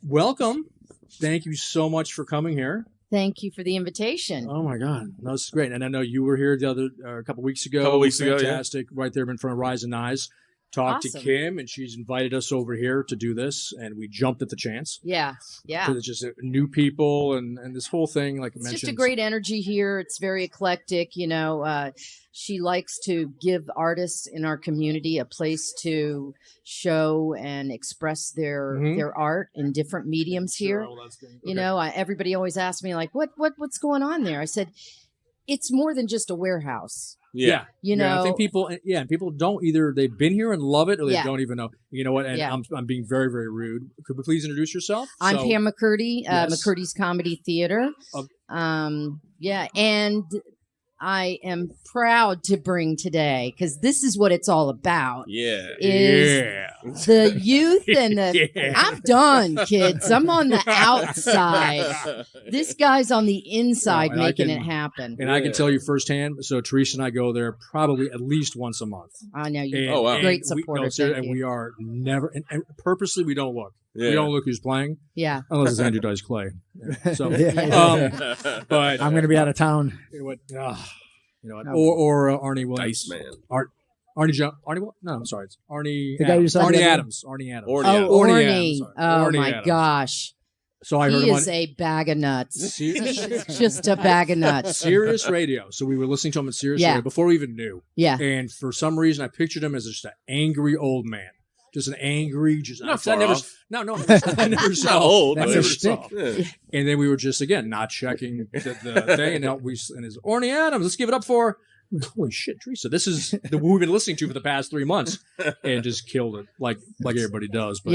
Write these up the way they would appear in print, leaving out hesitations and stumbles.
Welcome. Thank you so much for coming here. Thank you for the invitation. Oh my God, no, this is great. And I know you were here a couple weeks ago. Fantastic, right there in front of Rise and Eyes. Talked to Kim, and she's invited us over here to do this, and we jumped at the chance. Yeah. Because it's just new people and this whole thing, like I mentioned. It's just a great energy here. It's very eclectic. You know, she likes to give artists in our community a place to show and express their art in different mediums here. You know, everybody always asks me, like, what's going on there? I said, it's more than just a warehouse. Yeah. You know, I think people don't either. They've been here and love it, or they don't even know. You know what? And I'm being very, very rude. Could we please introduce yourself? I'm Pam McCurdy, McCurdy's Comedy Theater. And I am proud to bring today, because this is what it's all about. The youth and the... I'm done, kids. I'm on the outside. This guy's on the inside making it happen. And I can tell you firsthand, so Teresa and I go there probably at least once a month. I know you're great supporter. And we are never... And purposely, we don't look. We don't look who's playing. Yeah. Unless it's Andrew Dice Clay. So, but I'm going to be out of town. Or Arnie Williams. Dice Man. Arnie. No, I'm sorry. It's Arnie. The guy who said Arnie Adams. Arnie Adams. Arnie. Oh my Adams. gosh. So I heard he is a bag of nuts. Just a bag of nuts. Sirius Radio. So we were listening to him at Sirius Radio before we even knew. Yeah. And for some reason, I pictured him as just an angry old man. Just an angry, I never saw old. I never saw. Yeah. And then we were just not checking the thing, and his Arnie Adams. Let's give it up for. Holy shit, Teresa! This is what we've been listening to for the past 3 months, and just killed it like everybody does. But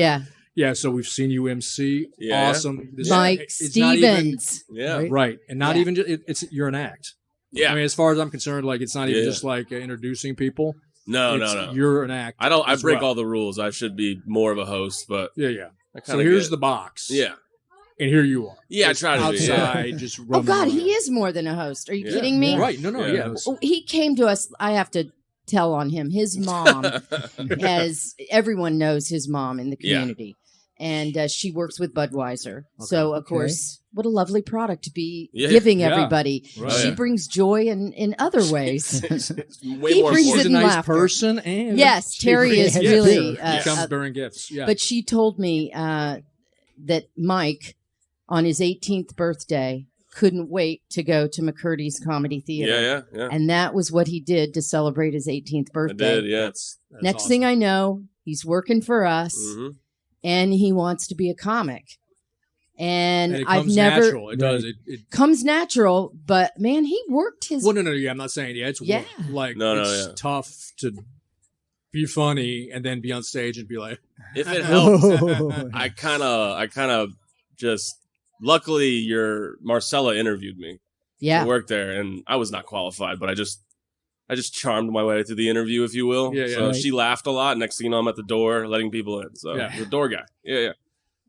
yeah. So we've seen you MC. Yeah. Awesome. Mike Stevens. Right, and not even just, you're an act. Yeah. I mean, as far as I'm concerned, it's not even just introducing people. No. You're an actor. I break all the rules. I should be more of a host, but So here's the box. Yeah. And here you are. Yeah, I try to outside, be. Just oh God, around. He is more than a host. Are you kidding me? Right. No. Yeah. He came to us. I have to tell on him. His mom everyone knows his mom in the community. And she works with Budweiser. So, of course, what a lovely product to be giving everybody. Right. She brings joy in other ways. Way more She's a nice laughter. Person. And yes, Terry is really... She comes bearing gifts. Yeah. But she told me that Mike, on his 18th birthday, couldn't wait to go to McCurdy's Comedy Theater. Yeah. And that was what he did to celebrate his 18th birthday. I did, yeah. That's Next awesome. thing I know, he's working for us. Mm-hmm. And he wants to be a comic. And it I've comes never... natural. It does. It comes natural, but man, he worked his... Well, no. Yeah, I'm not saying it's work. It's tough to be funny and then be on stage and be like... If it helps, I kind of just... Luckily, Marcella interviewed me. Yeah. I worked there, and I was not qualified, but I just charmed my way through the interview, if you will. Yeah. So she laughed a lot. Next thing you know, I'm at the door letting people in. So the door guy. Yeah.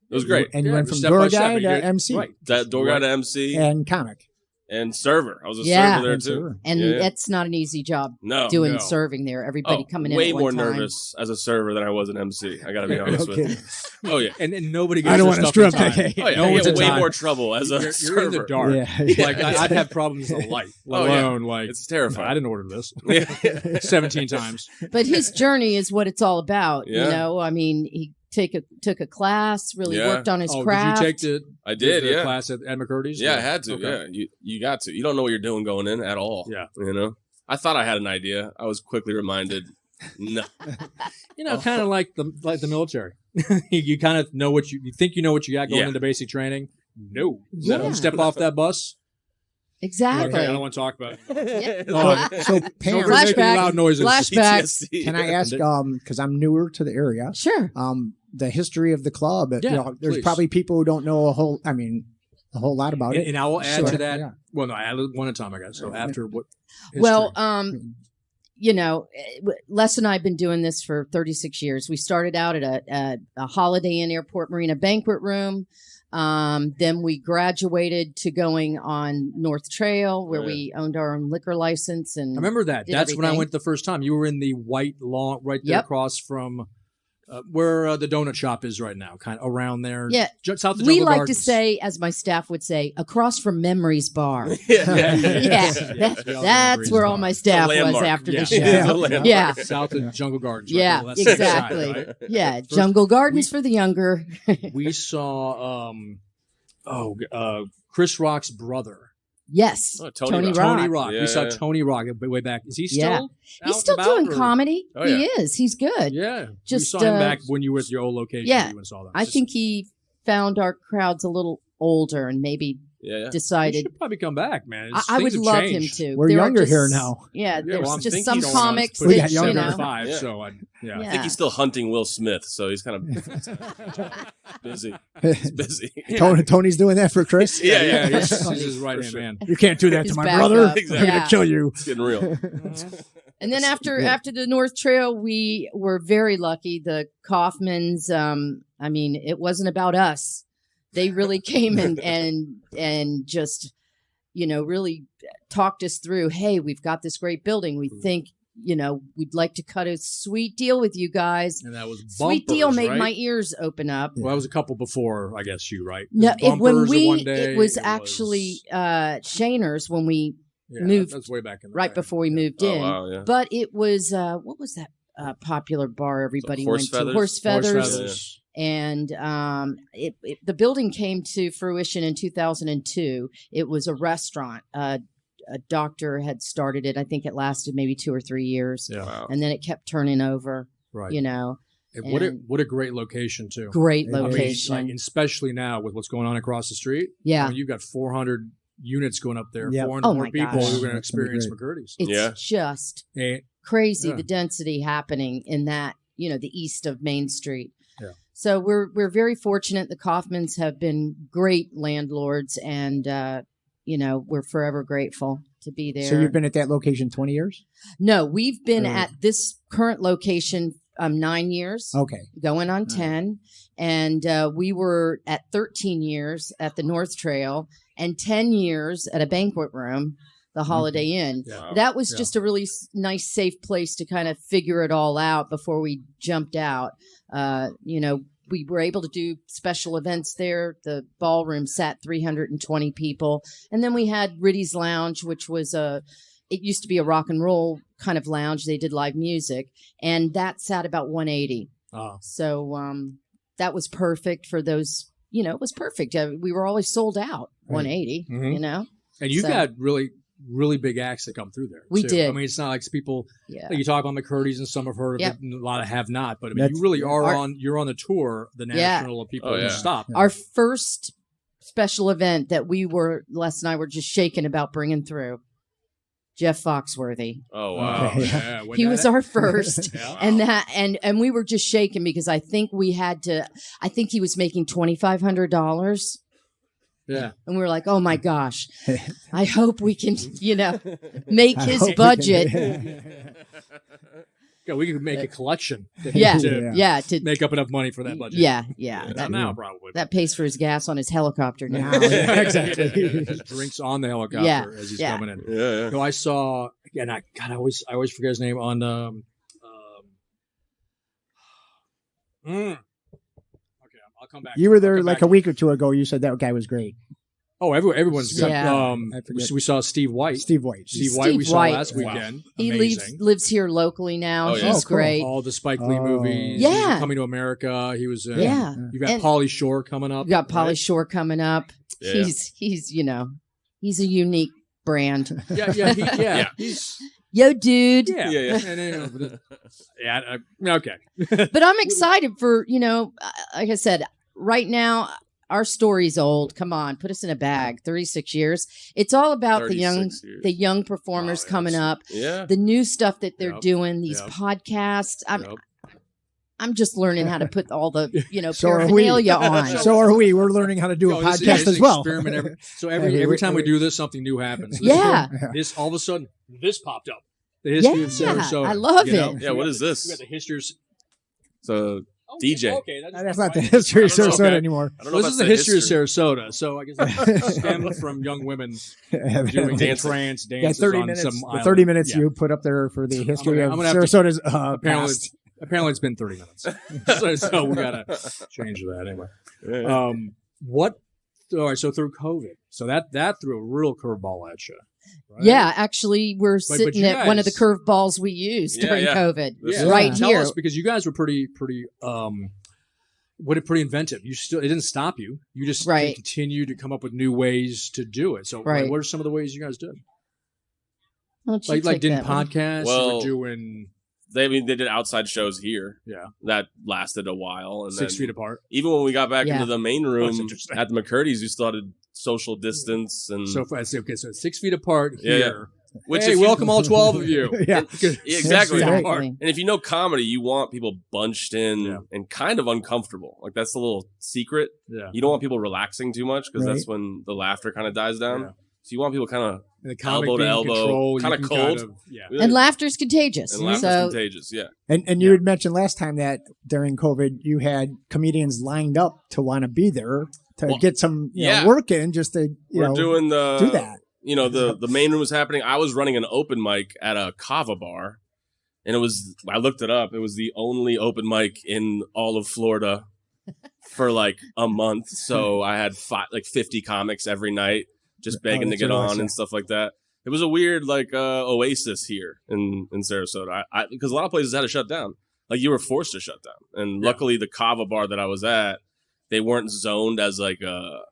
It was great. And you went from door guy to MC. Right. That door guy to MC. And comic. And server. I was a server there, too. And that's not an easy job doing serving there. Everybody coming in way at one more time. nervous as a server than I was an MC. I got to be honest with you. Oh, yeah. And nobody gets I don't want to strip Oh, yeah. I get way more trouble as a server. You're in the dark. Yeah. I'd have problems with the light. Let alone, it's terrifying. I didn't order this. 17 times. But his journey is what it's all about. Yeah. You know, I mean, he took a class, really worked on his craft. Did you take I did, the class at McCurdy's? Yeah, I had to. Okay. Yeah, you got to. You don't know what you're doing going in at all. Yeah, you know. I thought I had an idea. I was quickly reminded, no. Kind of like the military. You kind of know what you think you know what you got going into basic training. No, step off that bus. Exactly. Okay, I don't want to talk about it. So Pam, flashback. Loud noises. Flashback. Can I ask? Because I'm newer to the area. Sure. The history of the club. There's probably people who don't know a whole lot about it. And I will add to that. Yeah. Well, no, I added one at a time, I guess. So after what? History? Well, you know, Les and I have been doing this for 36 years. We started out at a Holiday Inn Airport Marina banquet room. Then we graduated to going on North Trail, where we owned our own liquor license. And I remember that. That's when I went the first time. You were in the white lawn right there across from Where the donut shop is right now, kind of around there. Yeah. South of We Jungle like Gardens. to say, as my staff would say, across from Memory's Bar. Yeah. That's where all my staff was landmark. after Yeah. the show. Yeah, the landmark. Yeah. South of Jungle Gardens. Yeah, Right? That's the exactly. side, right? Yeah, Jungle Gardens for the younger. We saw Chris Rock's brother. Yes, Oh, Tony Rock. Rock. Tony Rock. Yeah, We saw yeah. Tony Rock way back. Is he still? Yeah. out He's and still about, doing or- comedy. Oh, yeah. He is. He's good. Yeah. Just, we saw him back when you were at your old location. yeah. You went and saw them. I think he found our crowds a little older and maybe Yeah. he decided. should probably come back, man. I would Things have love changed. him to. We're There are younger just- here now. Yeah, Yeah, there's well, I'm just thinking some he's comics We that, got you younger. know. 5, Yeah. so yeah. Yeah. I think he's still hunting Will Smith, so he's kind of busy. He's busy. Tony's doing that for Chris. Yeah. He's his right hand man. You can't do that His to my backup. brother. Exactly. I'm Yeah. gonna kill you. It's getting real. And then after the North Trail, we were very lucky. The Kaufmans, I mean, it wasn't about us. They really came and just, you know, really talked us through, hey, we've got this great building. We think, you know, we'd like to cut a sweet deal with you guys. And that was bumpers, Sweet deal made right? my ears open up. Well, that was a couple before, I guess you, right? No, Bumpers when one day, it was actually Shaner's when we yeah, moved That's way back in the right day. before we moved Oh, in. wow, yeah. But it was what was that popular bar everybody Horse went to? Feathers? Horse Horse Feathers. Feathers. And the building came to fruition in 2002. It was a restaurant. A doctor had started it. I think it lasted maybe 2 or 3 years, Yeah, Wow. and then it kept turning over. right. You know, And and- what a great location too. great I mean, location. Like, especially now with what's going on across the street. Yeah, You've got 400 units going up there. Yep. 400 Oh, more my people gosh. who are going to That's gonna be experience great. McCurdy's. it's Yeah. just And crazy Yeah. the density happening in that, you know, the east of Main Street. Yeah. So we're very fortunate. The Kaufmans have been great landlords, and you know, we're forever grateful to be there. So you've been at that location 20 years? No, we've been Really? at this current location 9 years, Okay. going on Right. 10, and we were at 13 years at the North Trail and 10 years at a banquet room, the Holiday Inn. Yeah. Wow. That was Yeah. just a really nice, safe place to kind of figure it all out before we jumped out. You know, we were able to do special events there. The ballroom sat 320 people. And then we had Ritty's Lounge, which was it used to be a rock and roll kind of lounge. They did live music, and that sat about 180. Oh, So that was perfect for those, you know, it was perfect. We were always sold out, Right. 180, Mhm. you know? and you've So- got really big acts that come through there. We too. did. I mean, it's not like people. Yeah. Like you talk about McCurdy's, and some have heard of Yep. it, and a lot have not. But I mean, That's- you really are Our- you're on the tour, the Yeah. national of people Oh, who yeah. stop. Our first special event that Les and I were just shaking about bringing through, Jeff Foxworthy. Oh wow. Okay. Yeah, when He that- was our first. Yeah. And we were just shaking because I think he was making $2,500. Yeah. And we were like, oh my gosh, I hope we can, you know, make I his hope we budget. can- Yeah, we could make a collection. Yeah. to Yeah. To, make up enough money for that budget. yeah. Not That, now, probably. that pays for his gas on his helicopter now. Now, yeah, exactly. Just drinks on the helicopter Yeah, as he's yeah. coming in. Yeah. No, I saw, and I always forget his name on. Okay, I'll come back. You were I'll there come like back. a week or two ago. You said that guy was great. Oh, everyone's got. Yeah. I forget. We saw Steve White. Steve White. Steve White we Steve saw White. last Wow. weekend. He Amazing. lives here locally now. Oh, yeah. He's Oh, cool. great. All the Spike Lee Oh. movies. Yeah. He was Coming to America. He was. Yeah. You've got And- Pauly Shore coming up. We got Pauly right? Shore coming up. Yeah. He's you know, he's a unique brand. Yeah. He's. Yo, dude. Yeah. Yeah. And, okay. But I'm excited for, you know, like I said, right now our story's old. Come on, put us in a bag. 36 years. It's all about the 36 years. young performers Oh, coming yes. up. Yeah. The new stuff that they're Yep. doing, these Yep. podcasts. Yep. I'm just learning how to put all the, you know, So are we. paraphernalia on. So are we. We're learning how to do a No, this podcast is as well. experiment so Hey, every time we do this, something new happens. Yeah. This all of a sudden, this popped up. The history of Yeah, Sarasota. I love you know? it. Yeah, what is We got this? the history of. So DJ. Okay, That's not the history of I don't know. Sarasota Okay. anymore. I don't know Well, if this is that's the history of Sarasota, so I guess it stemmed from young women doing Dancing. trance Yeah, dances 30 on minutes. some The island. 30 minutes Yeah. you put up there for the history I'm of gonna have to- Sarasota's Apparently, past. Apparently it's been 30 minutes. so we got to change that anyway. Yeah. All right, so through COVID. So that threw a real curveball at you. Right? Yeah, actually, we're But sitting you at one of the guys- curveballs we used during COVID. Yeah. Right Tell here. us, because you guys were pretty pretty inventive. It didn't stop you. You just Right. continued to come up with new ways to do it. So Right. what are some of the ways you guys did? Why don't you Like take didn't that one? podcasts? Well, you were doing They did outside shows here. Yeah. That lasted a while. And 6 then feet apart. Even when we got back Yeah. into the main That's room interesting. at the McCurdy's, we started social distance and So okay, so 6 feet apart Yeah, here. which Hey, if you- welcome all 12 of you. Yeah. exactly. Exactly. And if you know comedy, you want people bunched in Yeah. and kind of uncomfortable. Like that's the little secret. Yeah. You don't want people relaxing too much because Right. that's when the laughter kind of dies down. Yeah. So you want people kind of And the comic elbow to being elbow, controlled, kinda you can cold. yeah. And laughter's contagious. and laughter's So contagious. Yeah. And you had mentioned last time that during COVID, you had comedians lined up to want to be there to Well, get some yeah. work in, just to We're doing the do that. You know, the main room was happening. I was running an open mic at a kava bar, and I looked it up. It was the only open mic in all of Florida for like a month. So I had 50 comics every night just begging to that's get what it was, on yeah. and stuff like that. It was a weird oasis here in Sarasota. Because a lot of places had to shut down. Like you were forced to shut down. And luckily the kava bar that I was at, they weren't zoned as like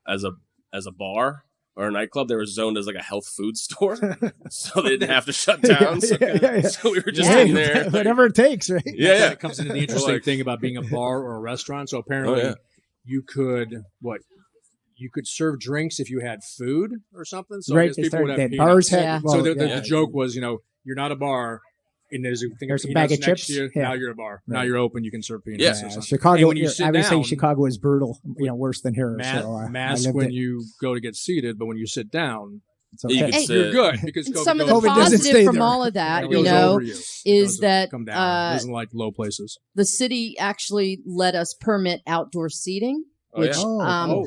as a bar or a nightclub. They were zoned as like a health food store. So they didn't have to shut down. So we were just in there. Whatever it takes, right? Yeah. That comes into the interesting thing about being a bar or a restaurant. So apparently you could serve drinks if you had food or something. So I Right. guess They people would started, have that peanuts. bars had, Yeah. well, So the yeah. joke was, you're not a bar, and there's a thing There's of a bag peanuts of next chips. to you. Yeah. Now you're a bar. Now Right. you're open. You can serve peanuts. Yeah. or something. Chicago, And when you sit I would say down- Chicago is brutal, worse than here. Mask I lived when it. you go to get seated, but when you sit down, It's You okay. can Hey, sit. you're good because and COVID some of the goes- COVID doesn't stay positive from there. all of that, it you goes know, over you. It is doesn't that come down. It doesn't like low places. the city actually let us permit outdoor seating. Oh, Which,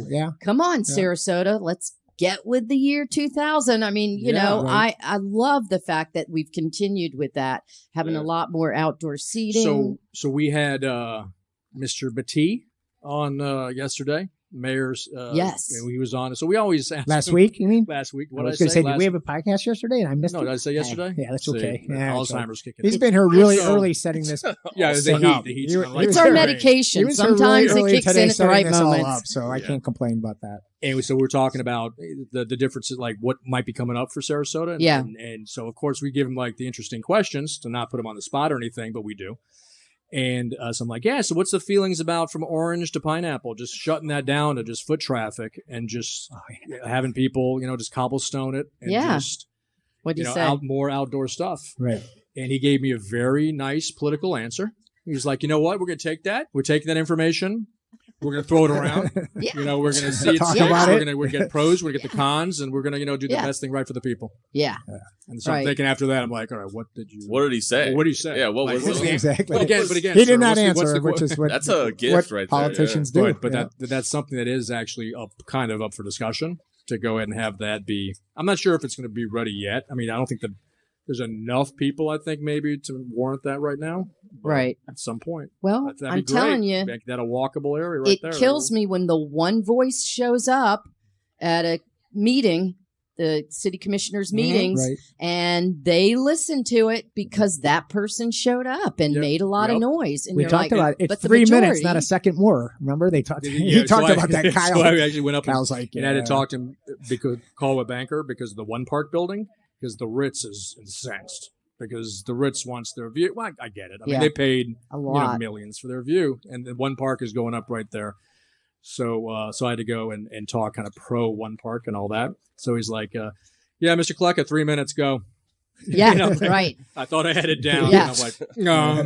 yeah. Yeah. Come on, Yeah. Sarasota, let's get with the year 2000. I mean, you Yeah, know, right. I love the fact that we've continued with that, having Yeah. a lot more outdoor seating. So we had Mr. Batty on yesterday, mayor's. Yes. and he was on. So we always ask Last him- week, you mean? Last week. I What was did going to say, Last- did we have a podcast yesterday? And I missed No, it. did I say yesterday? Yeah, that's See, okay. Yeah, that's right. Alzheimer's kicking. He's in. been here really So- early setting this. Yeah, the thing heat. up. The heat's You- kinda you like- It's was our here- medication. he was here Sometimes really it early kicks today in at the setting right this all moments. up, so I can't complain about that. Anyway, so we're talking about the differences, like what might be coming up for Sarasota. And, Yeah. and so, of course, we give him like the interesting questions to not put him on the spot or anything, but we do. And so I'm like, yeah, so what's the feelings about from Orange to Pineapple? Just shutting that down to just foot traffic and just having people, just cobblestone it and Yeah. just, What'd you say? more outdoor stuff. Right. And he gave me a very nice political answer. He's like, you know what? We're going to take that. We're taking that information. We're going to throw it around. Yeah. We're going to see it. Talk about We're it. going to get pros. We're going to get the cons, and we're going to, do the Yeah. best thing right for the people. Yeah. And so I'm Right. thinking after that, I'm like, all right, what did he say? What did he say? Yeah, what Like, was what's it? the- Exactly. But again, he sir, did not what's answer, the which is what That's a gift what right there, politicians do. But yeah. that's something that is actually kind of up for discussion to go ahead and have that be. I'm not sure if it's going to be ready yet. I mean, I don't think that there's enough people, I think, maybe to warrant that right now. But Right. At some point. Well, That'd I'm be great. telling you, Make that a walkable area right it there. kills me when the one voice shows up at a meeting, the city commissioners' meetings, Right. and they listen to it because that person showed up and Yep. made a lot of Yep. noise. And We you're talked like, about it. but It's the 3 minutes, majority- not a second more. Remember they talked. Yeah, He talked so about that. Kyle. So I actually went up Kyle's like, and had yeah. to talk to him because call a banker because of the One Park building because the Ritz is incensed because the Ritz wants their view. Well, I get it. I mean, Yeah. they paid a lot. millions for their view, and the One Park is going up right there. So I had to go and talk kind of pro One Park and all that. So he's like, yeah, Mr. Clucka, 3 minutes, go. Yeah, You know, right. I thought I had it down. Yeah. And I'm like, no.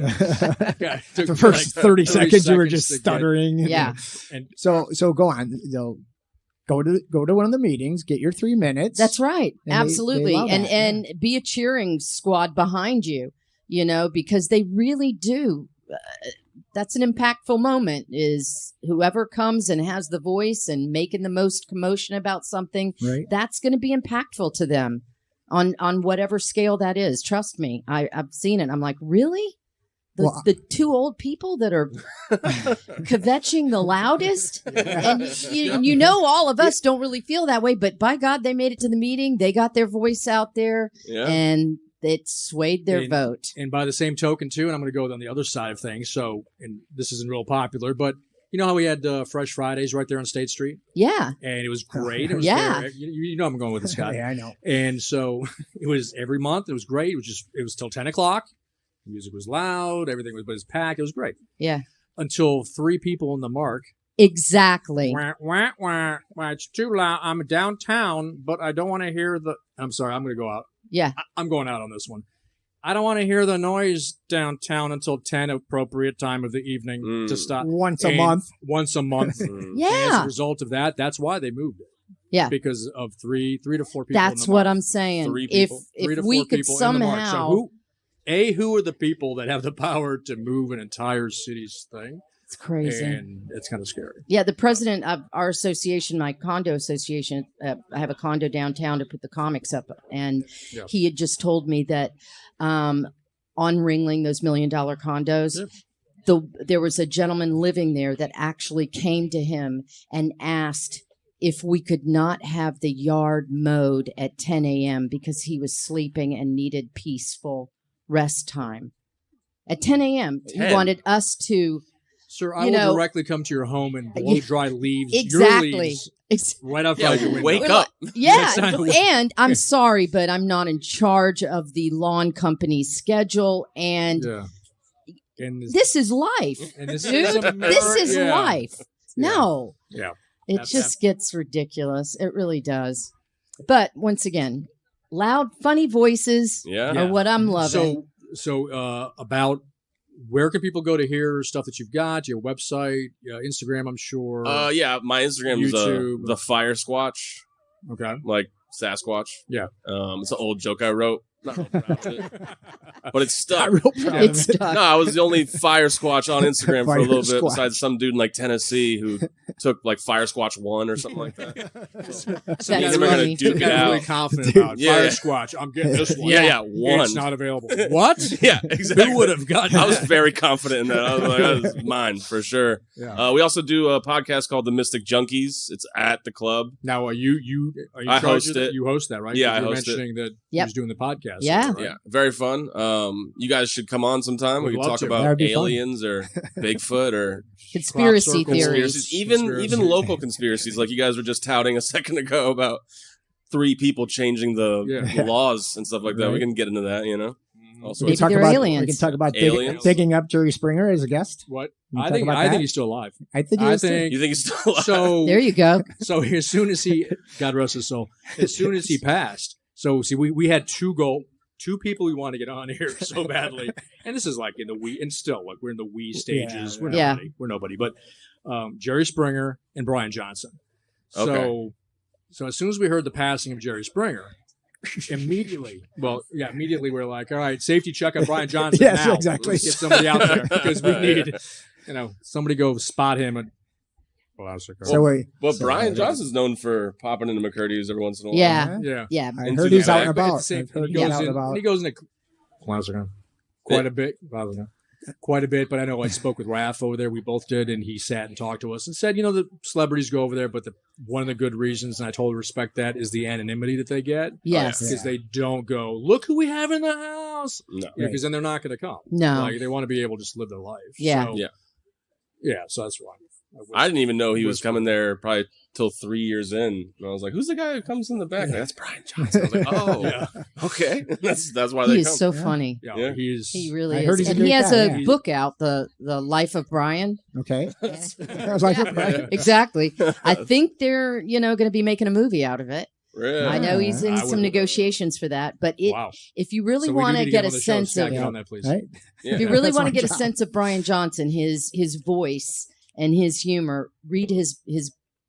The first 30 seconds you were just to get- stuttering. Yeah. And So go on. Go to one of the meetings. Get your 3 minutes. That's right. And they Absolutely. allow that, and be a cheering squad behind you, because they really do. That's an impactful moment is whoever comes and has the voice and making the most commotion about something, right. that's going to be impactful to them on whatever scale that is. Trust me. I've seen it. I'm like, really? the two old people that are kvetching the loudest. And you know, all of us don't really feel that way, but by God, they made it to the meeting. They got their voice out there, and it swayed their vote. And by the same token, too, and I'm going to go on the other side of things. So, and this isn't real popular, but you know how we had Fresh Fridays right there on State Street? Yeah. And it was great. It was you know I'm going with this guy. Yeah, I know. And so it was every month. It was great. It was till 10 o'clock. The music was loud. Everything was packed. It was great. Yeah. Until 3 people in the mark. Exactly. Wah, wah, wah, wah, it's too loud. I'm downtown, but I don't want to hear the... I'm sorry. I'm going to go out. Yeah. I'm going out on this one. I don't want to hear the noise downtown until 10, appropriate time of the evening to stop. Once a month. Once a month. Yeah. And as a result of that, that's why they moved it. Yeah. Because of 3 to 4 people. That's what I'm saying. 3 people. If 3 to 4 we could people in the mark. somehow... So who are the people that have the power to move an entire city's thing? It's crazy. And it's kind of scary. Yeah, the president of our association, my condo association, I have a condo downtown to put the comics up, and he had just told me that on Ringling, those $1 million condos, there was a gentleman living there that actually came to him and asked if we could not have the yard mowed at 10 a.m. because he was sleeping and needed peaceful rest time. At 10 a.m., he wanted us to... Sir, I will directly come to your home and blow dry leaves. Exactly. Your leaves right outside your window. Wake up. Yeah. And I'm sorry, but I'm not in charge of the lawn company's schedule. And this is life. And this dude. is this is life. No. Yeah. It just gets ridiculous. It really does. But once again, loud, funny voices are what I'm loving. So about... Where can people go to hear stuff that you've got? Your website, Instagram, I'm sure. My Instagram is the Fire Squatch. Okay. Like Sasquatch. Yeah. It's an old joke I wrote. Not real proud of it. But it's stuck. It's stuck. No, I was the only Fire Squatch on Instagram for a little bit, besides some dude in like Tennessee who took like Fire Squatch 1 or something like that. That's funny. You got really confident about Fire Squatch. I'm getting this one. Yeah, 1. It's not available. What? Yeah, exactly. Who would have gotten I was very confident in that. I was like, that was mine for sure. Yeah. We also do a podcast called The Mystic Junkies. It's at the club. Now, are you I host it. You host that, right? Yeah, you were I host mentioning that he was doing the podcast. Yeah. Right? Yeah, very fun. You guys should come on sometime. We can talk about aliens or Bigfoot or conspiracy theories. Even local conspiracies, like you guys were just touting a second ago about 3 people changing the laws and stuff like that. We can get into that, you know. Also, Maybe they're aliens. We can talk about aliens. digging up Jerry Springer as a guest. What? I think he's still alive. I think you think he's still alive. So there you go. So as soon as he, God rest his soul, as soon as he passed. So see, we had 2 people we want to get on here so badly, and this is like in the we, and still like we're in the we stages. Yeah. We're nobody, but Jerry Springer and Brian Johnson. So as soon as we heard the passing of Jerry Springer, immediately we're like, all right, safety check on Brian Johnson. Yes, now. exactly. Let's get somebody out there because we need, somebody go spot him and. Brian Johnson's known for popping into McCurdy's every once in a while. Yeah. I heard he's out and about. He goes into quite a bit. Quite a bit, but I know I spoke with Raph over there. We both did, and he sat and talked to us and said, the celebrities go over there, but one of the good reasons, and I totally respect that, is the anonymity that they get. Yes. Because they don't go, look who we have in the house. No. Because then they're not going to come. No. Like, they want to be able to just live their life. Yeah. So that's why. I didn't even know he was coming there probably till 3 years in. And I was like, who's the guy who comes in the back? Like, that's Brian Johnson. I was like, oh, okay. That's why they come. He is so funny. Yeah. He really I heard is. he's And he has guy, a book out, the Life of Brian. Okay. That was like Exactly. I think they're, going to be making a movie out of it. Really? I know he's in some negotiations for that, but if you really want to get a sense of, if you really want to get a sense of Brian Johnson, his voice and his humor, read his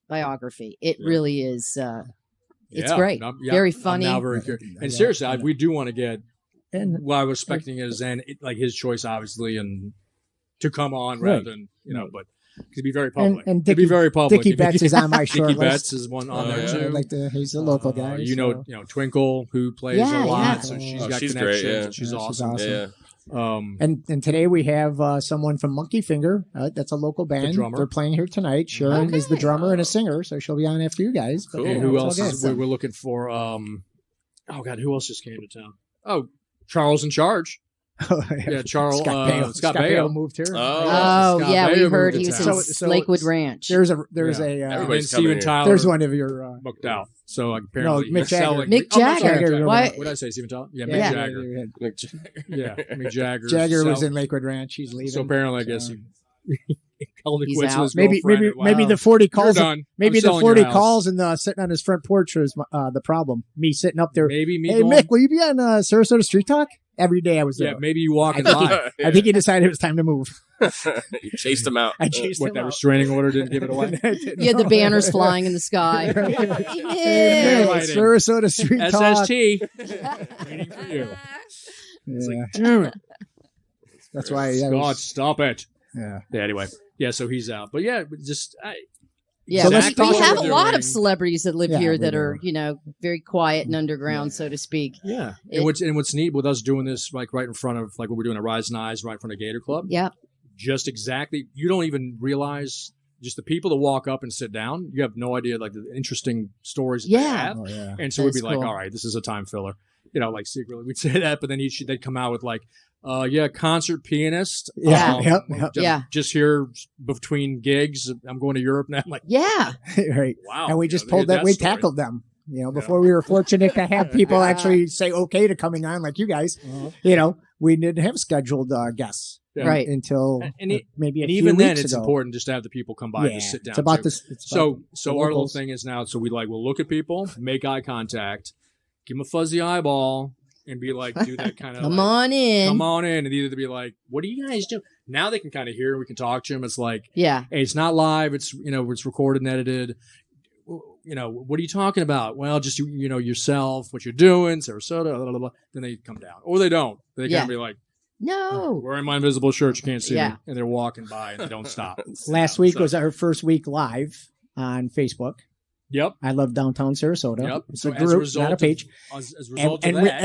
biography. It really is. It's great. Very funny. I'm now very curious. And seriously, we do want to get. What I was expecting is like his choice, obviously, and to come on rather than but. To be very public. And to be very public. Dickie Betts is on my short Dickie list. Betts is one on there too. He's a local guy. Twinkle, who plays a lot, so she's got connections. Great, She's awesome. Yeah. And today we have someone from Monkey Finger. That's a local band. drummer. They're playing here tonight. Sharon is the drummer and a singer, so she'll be on after you guys. Cool. And But, who it's all else? good. We're looking for. Oh God, who else just came to town? Oh, Charles in charge. Yeah, Charles. Scott Baio moved here. Oh, Scott yeah, we Baio heard moved he to was in town. Lakewood Ranch. There's a Everybody's Steven coming here. Tyler. there's one of your booked out. So apparently Mick he's selling. Mick Oh, I'm sorry, Jagger. Why- What did I say? Steven Tyler? Yeah, yeah, Mick Jagger. Mick Jagger. Yeah, Mick Jagger. Jagger was sell- in Lakewood Ranch. He's leaving. So apparently, I guess he called it He's quits with out. his maybe girlfriend. maybe Wow. the 40 You're calls. done. Maybe I'm the selling 40 your house. calls and sitting on his front porch was the problem. Me sitting up there. Maybe me. Hey going, Mick, will you be on Sarasota Street Talk? Every day I was there. Yeah, maybe you walking I think by. I think he decided it was time to move. You chased him out. I chased What him that out. restraining order didn't give it away. You had the banners flying in the sky. Hey, Lighting. Sarasota Street Talk. SST waiting for you. Yeah, Dude, that's why. That God, was, stop it. yeah. Yeah. Anyway, yeah. So he's out, but yeah, just Yeah, So let's we talk have a about lot doing- of celebrities that live Yeah, here we that do. are, very quiet and underground, so to speak. Yeah. It- And what's neat with us doing this, like right in front of, like what we're doing at Rise and Eyes, right in front of Gator Club. Yeah. Just exactly. You don't even realize just the people that walk up and sit down. You have no idea, like the interesting stories that they Yeah. have. Oh, yeah. And so we'd be That's like, cool. all right, this is a time filler. Like secretly we'd say that, but then they'd come out with like, concert pianist. Yeah. Yep. Yeah. Just here between gigs. I'm going to Europe now. I'm like, Yeah. Right. wow. And we just pulled that. We tackled them. Before we were fortunate to have people actually say okay to coming on, like you guys. We didn't have scheduled guests. Yeah. Right. Until And maybe a And few even then, weeks it's ago. important just to have the people come by and just sit down. It's about too. this. It's So about the our little locals. thing is now, so we'll look at people, make eye contact, give them a fuzzy eyeball, and be like, do that kind of Come on in. come on in, and either to be like, what do you guys do? Now they can kind of hear, we can talk to them. It's like, Yeah. hey, it's not live. It's it's recorded and edited. What are you talking about? Well, just yourself, what you're doing, Sarasota, blah, blah, blah. Then they come down, or they don't. They Yeah. kind of be like, No. wearing my invisible shirt, you can't see Yeah. me, and they're walking by and they don't stop. Last week was our first week live on Facebook. Yep. I love downtown Sarasota. Yep. It's So a as a group, result not a page. As a And, result and of that,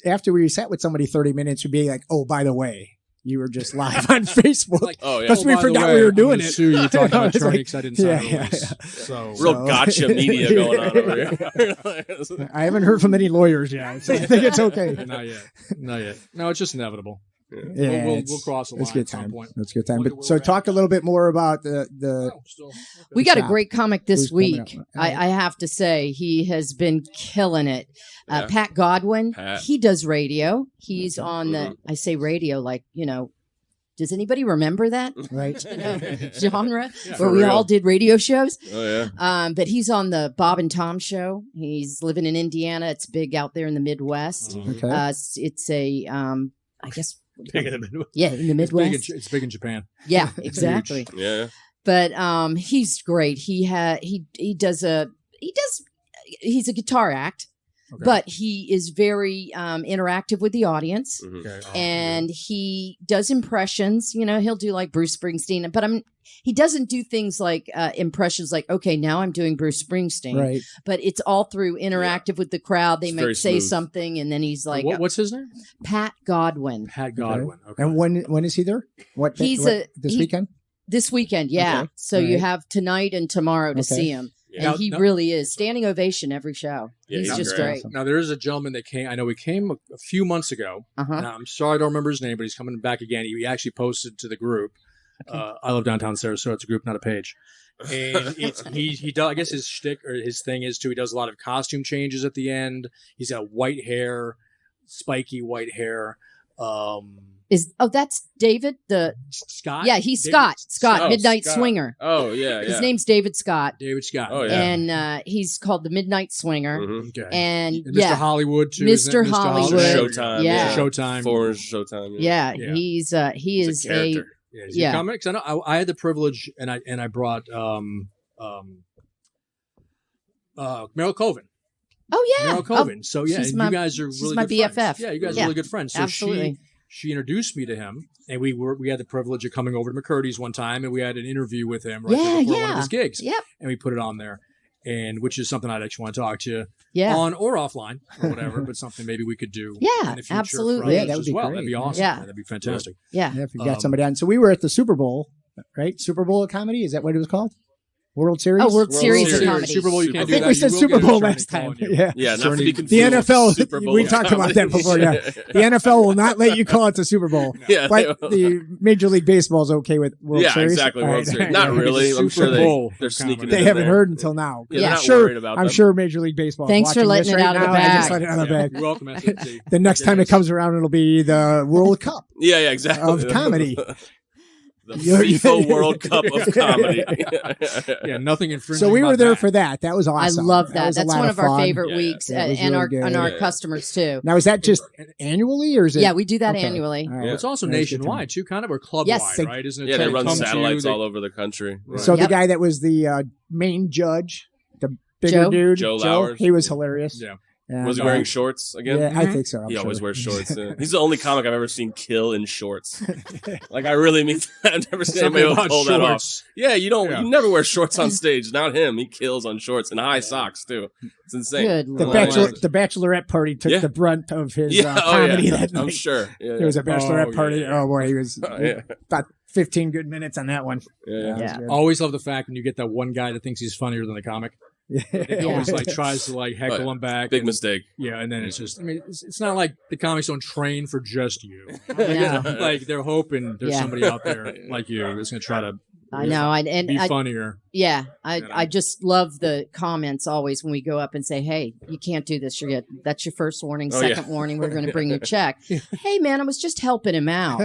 after we sat with somebody 30 minutes, we'd be like, "Oh, by the way, you were just live on Facebook." like, Oh, yeah. Because we by the forgot way, we were I'm doing gonna it. Sue you talking about It's attorney like- because I didn't sign a yeah, release. yeah. So Real So- gotcha media going on over here. I haven't heard from any lawyers yet, so I think it's okay. not yet. No, it's just inevitable. Yeah, we'll cross a line It's a good at some time. point. It's a good time. Look at But where so we're at. talk a little bit more about the Oh, still- We got a shop. great comic this Who's coming week. up? I have to say, he has been killing it. Yeah. Pat Godwin, Pat. he does radio. He's on Mhm. I say radio like, does anybody remember that right. genre Yeah, where for we real. all did radio shows? Oh yeah. But he's on the Bob and Tom show. He's living in Indiana. It's big out there in the Midwest. Okay. It's a, I guess, Big in the Midwest. yeah, in the It's big in, Midwest. it's big in Japan. Yeah, exactly. Yeah. But he's great. He's a guitar act, Okay. but he is very interactive with the audience. Mhm. Okay. Oh, And he does impressions. He'll do like Bruce Springsteen, but he doesn't do things like impressions like, okay, now I'm doing Bruce Springsteen. Right. But it's all through interactive with the crowd. They It's might very say smooth. something, and then he's like, what's his name? Pat Godwin. Pat Godwin. Okay. And when is he there? He's this he- weekend? This weekend, yeah. Okay. So All you right. have tonight and tomorrow to Okay. see him. Yeah. And he Now- really is. Standing ovation every show. Yeah, he's he's just great. great. Now there is a gentleman that came. I know he came a few months ago. Uh-huh. And I'm sorry I don't remember his name, but he's coming back again. He actually posted to the group. I love downtown Sarasota. It's a group, not a page. And he does. I guess his shtick or his thing is too. He does a lot of costume changes at the end. He's got white hair, spiky white hair. That's David Scott. Yeah, he's David- Scott Oh, Midnight Scott. Swinger. Oh yeah. His name's David Scott. David Scott. Oh, yeah. And he's called the Midnight Swinger. Mhm. Okay. And Mr. yeah, Hollywood too. isn't it? Mr. Hollywood. Showtime. Yeah. Showtime. Former Showtime. yeah, Yeah. he He's is a character. Yeah, is he Yeah. coming? 'Cause I know I had the privilege, and I brought Meryl Coven. Oh yeah. Meryl Coven. So yeah, she's and my- you guys are she's really my good BFF. friends. Yeah, you guys Yeah, are really good friends. So absolutely. she introduced me to him, and we had the privilege of coming over to McCurdy's one time, and we had an interview with him right Yeah, before one yeah. of his gigs, Yep. and we put it on there. and which is something I'd actually want to talk to Yeah. on or offline or whatever, but something maybe we could do. Yeah, in the future absolutely. for Yeah, others that would as be well. great. That'd be awesome. Yeah. That'd be fantastic. Yeah. Yeah, if you've got somebody on. So we were at the Super Bowl, right? Super Bowl of Comedy. Is that what it was called? World Series. Oh, World Series Series. of Comedy. Super Bowl, you Super can't I do think that. we You said will Super get an Bowl attorney last time. calling you. Yeah. Yeah, not to be The confused. The with NFL, Super Bowl we talked about that before. Yeah, the NFL will not let you call it the Super Bowl, Yeah, but the Major League Baseball is okay with World yeah, Series. exactly. All World right. Series. Not really. I'm Super sure Bowl they're of sneaking comedy. it They in haven't there. heard until now. Yeah, they're I'm not sure. worried about I'm them. sure Major League Baseball. is Thanks for watching letting this it right out of the now. I just bag. let it out of the bag. You're welcome, SST. The next time it comes around, it'll be the World Cup Yeah, exactly. of comedy. The FIFA World Cup of comedy. Yeah, nothing infringing. So we were about there that. for that. That was I awesome. love that. was a That's lot one of our fun. favorite Yeah, weeks, yeah, it was and really our good. customers too. Now, is that just annually or is it? Yeah, we do that Okay. annually. All right. Well, it's also That's good to nationwide too, kind of, or club Yes. wide, right? Isn't it? Yeah, they They run come to you, satellites they- all over the country. Right. So the Yep. guy that was the main judge, the bigger Joe? dude, Joe Lowers. he was hilarious. Yeah. And, Was he wearing shorts again? Yeah, I think so. I'm He sure. always wears shorts. Yeah. He's the only comic I've ever seen kill in shorts. Like I really mean that. I've never seen Something anybody else about pull that off. shorts. Yeah, you don't. Yeah. You never wear shorts on stage. Not him. He kills on shorts and high socks too. It's insane. Good The Lord. bachelorette party took Yeah. the brunt of his Yeah, comedy yeah. that night. I'm sure. Yeah, There was a bachelorette Oh, party. yeah. Oh boy, he was yeah. about 15 good minutes on that one. Yeah. That was Yeah. good. Always love the fact when you get that one guy that thinks he's funnier than the comic. He Yeah. always like tries to like heckle him back. Big and- mistake. Yeah, and then it's just, I mean, it's not like the comics don't train for just you. know. Like they're hoping there's Yeah. somebody out there like you that's going to try to I know. be funnier. Yeah, You know? I just love the comments always when we go up and say, "Hey, you can't do this. That's your first warning. Oh, Second warning, we're going to bring you a check." Hey, man, I was just helping him out.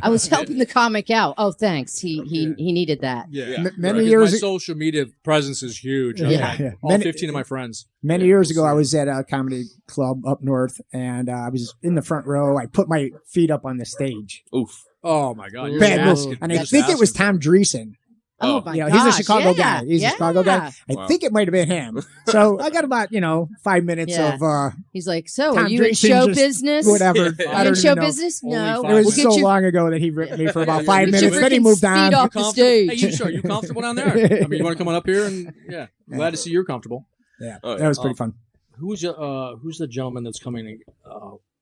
I was helping the comic out. Oh, thanks. He needed that. Yeah. Yeah. Many Because years my ag- social media presence is huge. I've Yeah. had Yeah. all Many- 15 of my friends. Many years ago, I was at a comedy club up north, and I was in the front row. I put my feet up on the stage. Oof. Oh my God. You're Bad just move. asking- And you're I just think it was asking Tom for Dreesen. Oh, Oh. my You know, gosh. he's a Chicago yeah, guy. He's yeah. a Chicago guy. I Wow. think it might have been him. So I got about 5 minutes Yeah. of He's like, "So, Tom are you in Dreesen show just- business? whatever. Yeah. I You don't in show even know. business? Only No, five It we'll was get so you. long ago that he ripped me for about Yeah, 5 get your minutes. Then he freaking moved on. feet off the comfortable. stage. Hey, you sure? Are you comfortable down there? I mean, you want to come on up here and glad to see you're comfortable. Yeah, Oh, yeah. that was pretty fun. Who's the gentleman that's coming?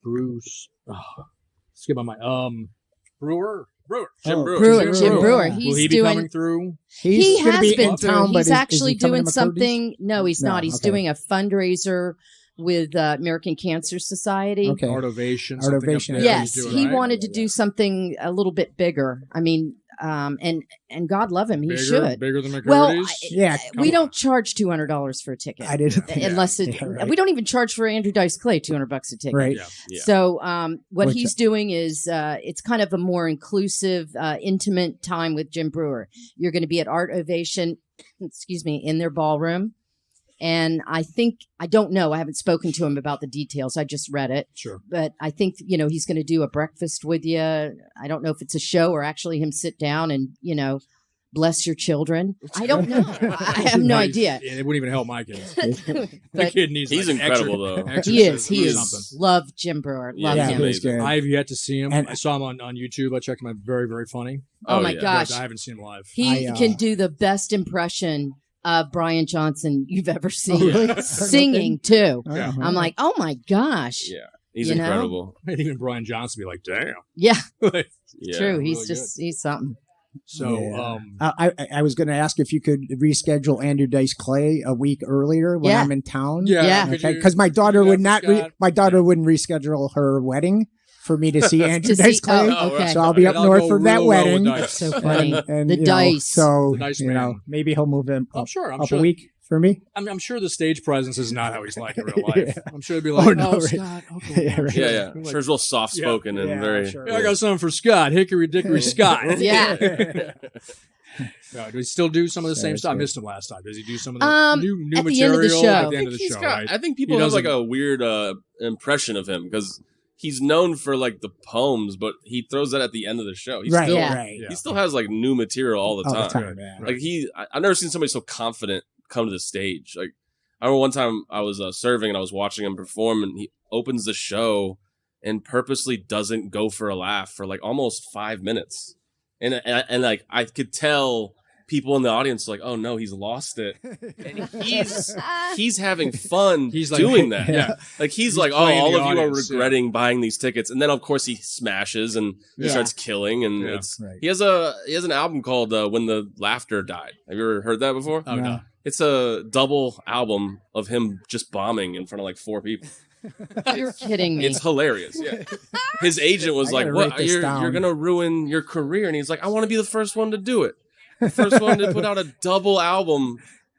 Bruce. Skip on my Brewer. Jim Oh, Brewer. Jim Brewer. Will He's he be doing. coming through? He gonna has be been in through. town, but He's is actually he coming doing to McCurdy's? something. No, he's No, not. He's okay. doing a fundraiser with American Cancer Society. Okay. Artovation. Artovation, Something up there Yes, he's doing, he right? wanted to do something a little bit bigger. I mean, and God love him, he should. Bigger than McCurdy's. Well, Yeah, we don't charge $200 for a ticket. I didn't think Unless that. it, Yeah, right. we don't even charge for Andrew Dice Clay $200 a ticket. Right. Yeah. So what What's he's doing is it's kind of a more inclusive, intimate time with Jim Brewer. You're going to be at Art Ovation, in their ballroom. And I don't know, I haven't spoken to him about the details. I just read it. Sure. But I think, he's going to do a breakfast with you. I don't know if it's a show or actually him sit down and, bless your children. I don't know. I have no idea. Yeah, it wouldn't even help my kids. The But kid needs. He's like, incredible, though. he is. exorcism He or is. something. Love Jim Brewer. Love Yeah, him. he was good. I have yet to see him. And- I saw him on YouTube. I checked him out. Very, very funny. Oh, my yeah. gosh. But I haven't seen him live. He I, can do the best impression of Brian Johnson you've ever seen. really? Singing, too. Yeah. I'm like, oh, my gosh. Yeah. He's You know? incredible. And even Brian Johnson be like, damn. Yeah, Like, Yeah. true. really He's something. so, Yeah. I was going to ask if you could reschedule Andrew Dice Clay a week earlier when Yeah. I'm in town. Yeah. could Okay, you because my daughter do would that not. for Scott? My daughter wouldn't reschedule her wedding for me to see Andrew To Dice see- Clay. oh, okay. So I'll be up That'll north go for that real well with wedding. Dice. So funny. And, The you know, dice. so The Dice man. maybe he'll move him I'm up, sure. I'm up sure. a week for me. I'm sure the stage presence is not how he's like in real life. Yeah. I'm sure it'd be like, Oh, no, right. Scott. Okay, Yeah, right. Yeah, yeah. Like, Sure, he's real soft spoken and Yeah, very. sure. yeah, I got something for Scott. Hickory Dickory Scott. Yeah. Do he still do some of the same That's stuff? I good. missed him last time. Does he do some of the new at the material end of the show. at the end of the He's show? got- Right? I think He people have like doesn't- a weird impression of him because he's known for like the poems, but he throws that at the end of the show. He Right, still, Yeah. right. Yeah. he still has like new material all the All time. yeah. Like I've never seen somebody so confident come to the stage. Like I remember one time I was serving and I was watching him perform, and he opens the show and purposely doesn't go for a laugh for like almost 5 minutes, and like I could tell people in the audience are like, oh no, he's lost it. And he's having fun doing that. Yeah. Like he's like, oh, all of you are regretting buying these tickets. And then of course he smashes and he starts killing. And he has an album called When the Laughter Died. Have you ever heard that before? Oh, no. It's a double album of him just bombing in front of like 4 people. You're kidding me. It's hilarious. Yeah. His agent was like, "What? You're gonna ruin your career." And he's like, "I want to be the first one to do it. The first one to put out a double album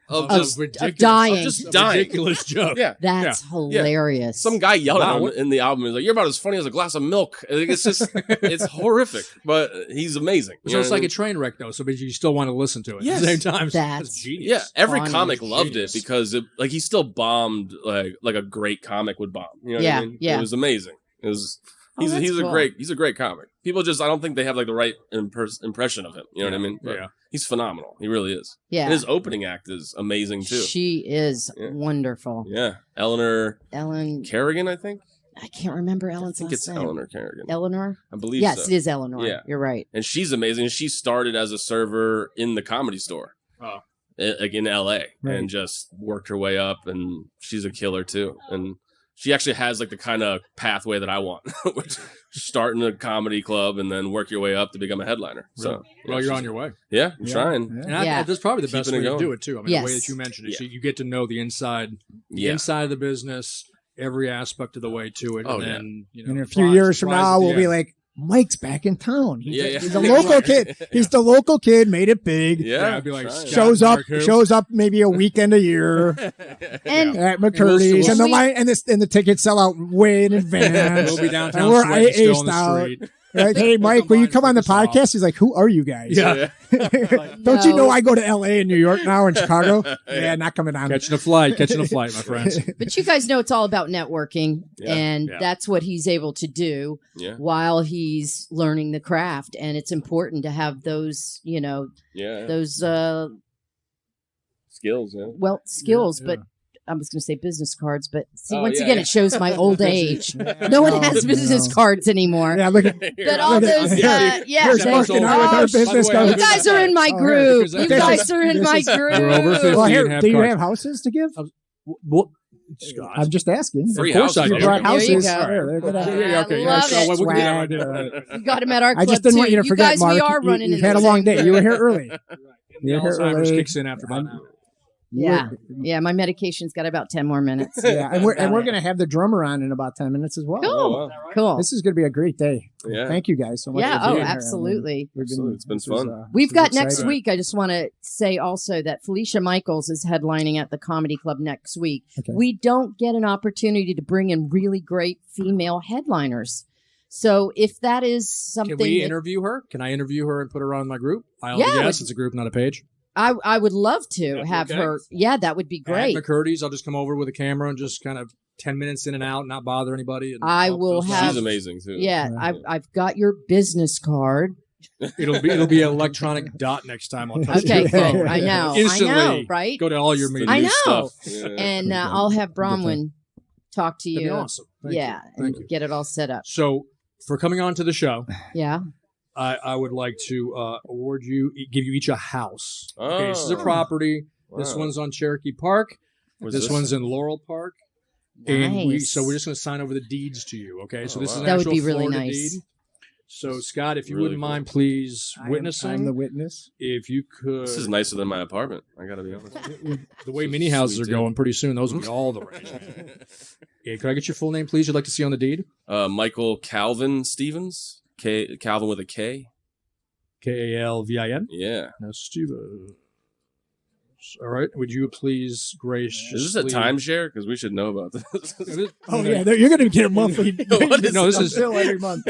of just dying. Ridiculous joke. Yeah, that's hilarious. Some guy yelled at him in the album. He's like, "You're about as funny as a glass of milk." It's just, it's horrific, but he's amazing. So it's like a train wreck, though. So, but you still want to listen to it at the same time. That's genius. Yeah, every comic loved it because he still bombed like a great comic would bomb. You know what I mean? Yeah, it was amazing. It was. He's a great comic. People just, I don't think they have like the right impression of him. You know what I mean? But he's phenomenal. He really is. Yeah. And his opening act is amazing too. She is wonderful. Yeah. Ellen Kerrigan, I think. I can't remember Ellen's name. I think it's Eleanor Kerrigan. Eleanor? I believe yes, so. it is Eleanor. Yeah. You're right. And she's amazing. She started as a server in the Comedy Store. Oh. Like in LA and just worked her way up, and she's a killer too. And she actually has like the kind of pathway that I want, which start in a comedy club and then work your way up to become a headliner. So, well, you're on your way. Yeah, I'm trying. And that's probably the best way to do it too. I mean, the way that you mentioned it, so you get to know the inside of the business, every aspect of the way to it. Oh, and then, in a few years from now, we'll be like, Mike's back in town. He's a local kid. He's the local kid, made it big. Yeah, I'd be like, shows up maybe a weekend a year at McCurdy's, and the line and the tickets sell out way in advance. We'll be downtown, and we're aced out. Like, hey, Mike, will you come on the podcast? He's like, who are you guys? Yeah. Don't you know I go to L.A. and New York now and Chicago? Yeah, not coming on. Catching a flight, my friends. But you guys know it's all about networking, and that's what he's able to do while he's learning the craft. And it's important to have those, those skills. Skills, but. I was going to say business cards, but once again, it shows my old age. No one has business cards anymore. Yeah, look at but all those, here's working out with our business cards. You guys are in my group. You guys are in my group. We're over 50 well, do you have houses to give? What? I'm just asking. Free houses. You brought houses. There you go. Okay. Love it. You got him at our club, I just didn't want you to forget, Mark. We are running. You've had a long day. You were here early. Alzheimer's kicks in after about an hour. Yeah. My medication's got about 10 more minutes. Yeah, and we're going to have the drummer on in about 10 minutes as well. Cool. Cool. This is going to be a great day. Yeah. Thank you guys so much. Yeah. For being absolutely. Here. It's been fun. We've got next week. I just want to say also that Felicia Michaels is headlining at the Comedy Club next week. Okay. We don't get an opportunity to bring in really great female headliners. So if that is something, can we interview her? Can I interview her and put her on my group? Yes, it's a group, not a page. I would love to have her. Yeah, that would be great. At McCurdy's, I'll just come over with a camera and just kind of 10 minutes in and out, not bother anybody. And I will have. She's amazing too. Yeah, I've got your business card. It'll be an electronic dot next time. I'll touch okay, your cool. phone. I know. Instantly, I know, right? Go to all your media. I know. Stuff. Yeah. And I'll have Bronwyn talk to you. That'd be awesome. Thank you. And get it all set up. So for coming on to the show. Yeah. I would like to give you each a house. Oh. Okay, this is a property. Wow. This one's on Cherokee Park. This one's in Laurel Park. Nice. And we're just going to sign over the deeds to you. Okay, so this is an that actual would be really Florida nice. deed. So Scott, if you wouldn't mind, please witnessing. I'm the witness. If you could. This is nicer than my apartment. I got to be honest. The way mini houses are going, pretty soon those will be all the rage. Could I get your full name, please? You'd like to see on the deed? Michael Calvin Stevens. Calvin with a K. Kalvin? Yeah. Now, Steve. All right. Would you please graciously... Is this a timeshare? Because we should know about this. Oh, yeah. You're going to get a monthly. This is bill every month.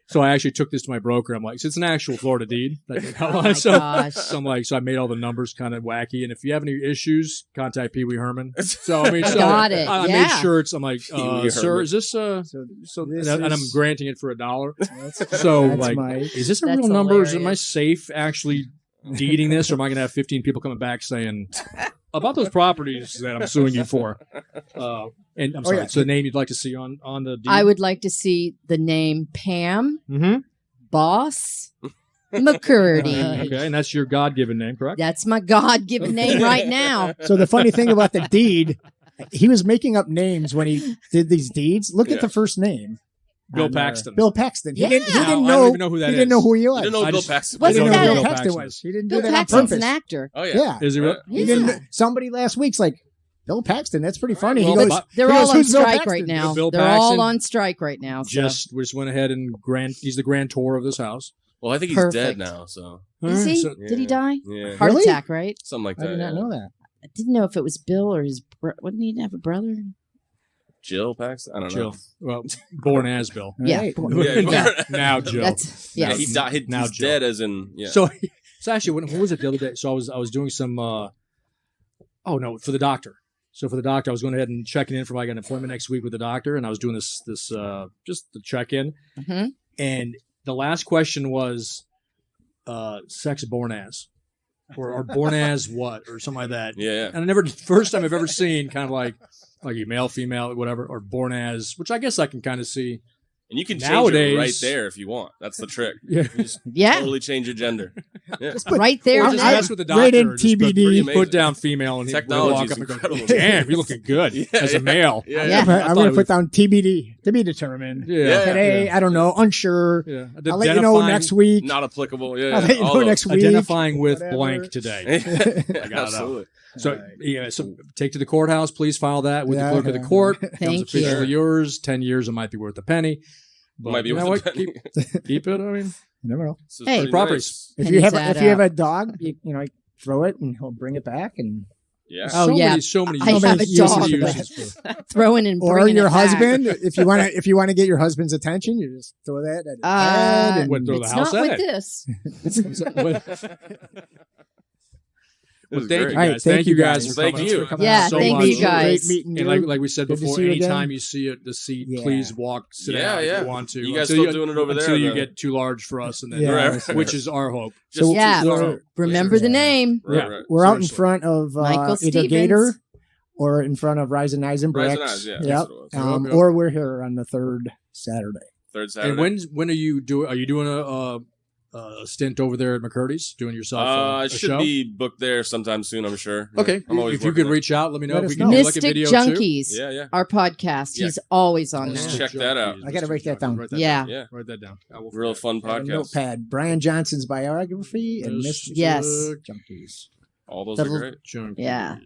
So I actually took this to my broker. I'm like, so it's an actual Florida deed. Gosh. So I'm like, so I made all the numbers kind of wacky. And if you have any issues, contact Pee Wee Herman. So I mean, got it. I made shirts. I'm like, sir, is this and I'm granting it for $1. So like, is this a real number? Is my safe actually deeding this, or am I going to have 15 people coming back saying about those properties that I'm suing you for? And I'm sorry. So the name you'd like to see on the deed? I would like to see the name Pam, Boss, McCurdy. Okay, and that's your God-given name, correct? That's my God-given name right now. So the funny thing about the deed, he was making up names when he did these deeds. Look at the first name. Bill Paxton. Bill Paxton. He Yeah. didn't Now, know. I don't even know who that he didn't is. know who he You was. didn't know I Bill just- Paxton He Wasn't didn't know that who a- Bill Bill Paxton Paxton was. He didn't Bill do that on Paxton's purpose. an actor. Oh, yeah. Yeah. Is he? Yeah. He Yeah. didn't. Somebody last week's like, Bill Paxton. That's pretty funny. Well, he goes, but- They're he all goes, on "Who's Bill strike Paxton?" right now. Bill They're Paxton all on strike right now. So. just went ahead and he's the grand tour of this house. Well, I think he's Perfect. dead now, so. Is he? So- Did he die? Yeah. Heart Really? attack, right? Something like I that. did not yeah. know that. I didn't know if it was Bill or his. Wouldn't he have a brother? Jill Paxton? I don't Jill. know. Well, born as Bill. Yeah. Right. Yeah. Now Joe. That's Yeah, yes. he died. Now He's Jill. dead as in, yeah. So actually, what was it the other day? So I was doing some. Oh no, for the doctor. So for the doctor, I was going ahead and checking in for like an appointment next week with the doctor, and I was doing this just the check in, Mhm. and the last question was, sex born as, or born as what, or something like that. Yeah, yeah. And first time I've ever seen kind of like you male, female, whatever, or born as, which I guess I can kind of see. And you can change Nowadays- it right there if you want. That's the trick. Yeah. You just Yeah, totally change your gender. Yeah. right there. Or just now. ask with the doctor. Right in or just TBD. Pretty put amazing. down female and he'll Technology walk is up and go, incredible. damn, you're looking good Yeah, as a yeah. male. Yeah, I'm yeah. gonna, I I'm thought gonna it put down TBD to be determined. Yeah. Today, I don't know, unsure. Yeah. I'll let you know next week. Not applicable. Yeah. I'll let you all know those. next week. Identifying with whatever. blank today. Yeah, know. absolutely. So so take to the courthouse. Please file that with Yeah, the clerk of the yeah. court. Becomes Thank you. officially yours. 10 years, it might be worth a penny. But Might be you know worth what? a penny. Keep it. I mean, You never know. This is Hey, pretty properties. nice. If you have Pennies if you add have up. a dog, you know, throw it and he'll bring it back, and Yeah. Oh, so yeah. many, so many. I uses. have a uses dog. for Uses that. for- Throwing and or bringing your it back. husband. If you want to get your husband's attention, you just throw that at his head. And What, throw the It's house not at with it. this. Well, was thank great. you All right, guys. Thank you guys for Thank coming. you. Thanks for coming Yeah, out so thank much. you guys. Great meeting And you. like we said Good to before, see you again. anytime you see the seat, Yeah. please sit Yeah, down yeah. if you want to. You guys Until still doing it over there, until you though? get too large for us, and then Yeah. which is our hope. Just- Yeah. Just our hope. Remember the name. Right, Yeah. right. We're out in Seriously. front of Michael either Stevens. Gator or in front of Rise and Eyes and Rise and Bricks. Eyes, yeah, Yep. that's what it was. Yep. Or we're here on the third Saturday. Third Saturday. And when are you doing? Are you doing a stint over there at McCurdy's? Doing yourself I a should show? be booked there sometime soon, I'm sure. Okay, I'm always if you working could there. reach out, let me know Let if we us can know. do like a Mystic video Junkies. Yeah, yeah. Our podcast. Yeah. He's always on Let's there. check that out. I gotta write that down. Write that Yeah. Yeah. Write that down. I will Real forget. fun I have a podcast. notepad. Brian Johnson's biography and Mystic Yes. Junkies. All those The are great. Junkies. Yeah.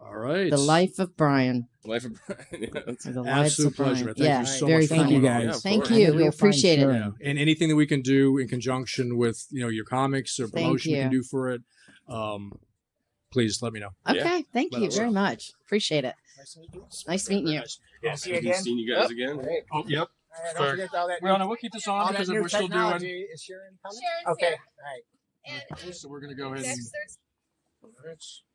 All right. The Life of Brian. Life of Brian. Yeah, that's- Or the Lives Absolute of Brian. pleasure. Thank yeah, you so very much for Thank funny. you coming on. guys. Yeah, of Thank course. you. I We will find appreciate it. Sharon. Yeah. And anything that we can do in conjunction with your comics or Thank promotion we you. can do for it, please let me know. Yeah. Okay. Thank Let you us very know. much. Appreciate it. Nice meeting you. Yeah. See you Good again. seeing you guys again. Oh, yep. Don't Sorry. forget all that Well, no, we'll keep this on all because that new we're still doing. technology. Is Sharon coming? Sharon's Okay. here. All right. And So we're gonna go ahead and. next Thursday.